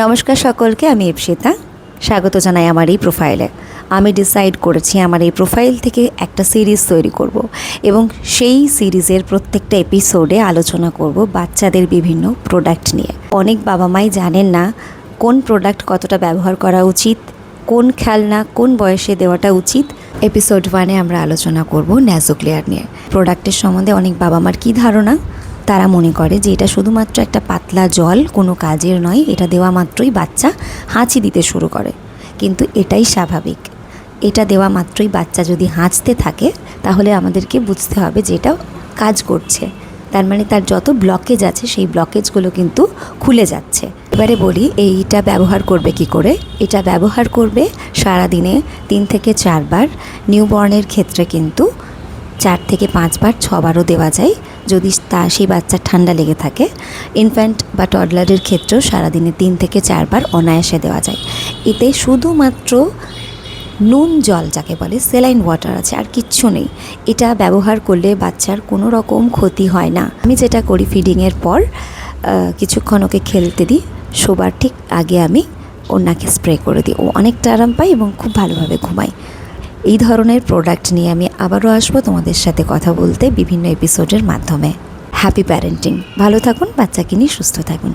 নমস্কার সকলকে, আমি ইপসিতা। স্বাগত জানাই আমার এই প্রোফাইলে। আমি ডিসাইড করেছি আমার এই প্রোফাইল থেকে একটা সিরিজ তৈরি করব এবং সেই সিরিজের প্রত্যেকটা এপিসোডে আলোচনা করব বাচ্চাদের বিভিন্ন প্রোডাক্ট নিয়ে। অনেক বাবা মাই জানেন না কোন প্রোডাক্ট কতটা ব্যবহার করা উচিত, কোন খেলনা কোন বয়সে দেওয়াটা উচিত। এপিসোড 1-এ আমরা আলোচনা করব ন্যাজোক্লেয়ার নিয়ে। প্রোডাক্টের সম্বন্ধে অনেক বাবা মার কী ধারণা, তারা মনে করে যে এটা শুধুমাত্র একটা পাতলা জল, কোনো কাজের নয়, এটা দেওয়া মাত্রই বাচ্চা হাঁচি দিতে শুরু করে। কিন্তু এটাই স্বাভাবিক। এটা দেওয়া মাত্রই বাচ্চা যদি হাঁচতে থাকে তাহলে আমাদেরকে বুঝতে হবে যে এটা কাজ করছে, তার মানে তার যত ব্লকেজ আছে সেই ব্লকেজগুলো কিন্তু খুলে যাচ্ছে। এবারে বলি এইটা ব্যবহার করবে কি করে। এটা ব্যবহার করবে সারাদিনে 3 থেকে 4 বার। নিউবর্নের ক্ষেত্রে কিন্তু 4 থেকে 5 বার, 6 বারও দেওয়া যায় যদি সেই বাচ্চার ঠান্ডা লেগে থাকে। ইনফ্যান্ট বা টডলারের ক্ষেত্রেও সারাদিনে 3 থেকে 4 বার অনায়াসে দেওয়া যায়। এতে শুধুমাত্র নুন জল যাকে বলে সেলাইন ওয়াটার আছে, আর কিচ্ছু নেই। এটা ব্যবহার করলে বাচ্চার কোনো রকম ক্ষতি হয় না। আমি যেটা করি, ফিডিংয়ের পর কিছুক্ষণ ওকে খেলতে দিই, শোবার ঠিক আগে আমি ওর নাকে স্প্রে করে দিই। ও অনেকটা আরাম পায় এবং খুব ভালোভাবে ঘুমায়। এই ধরনের প্রোডাক্ট নিয়ে আমি আবারও আসবো তোমাদের সাথে কথা বলতে বিভিন্ন এপিসোডের মাধ্যমে। Happy parenting. ভালো থাকুন, বাচ্চাকে নিয়ে সুস্থ থাকুন।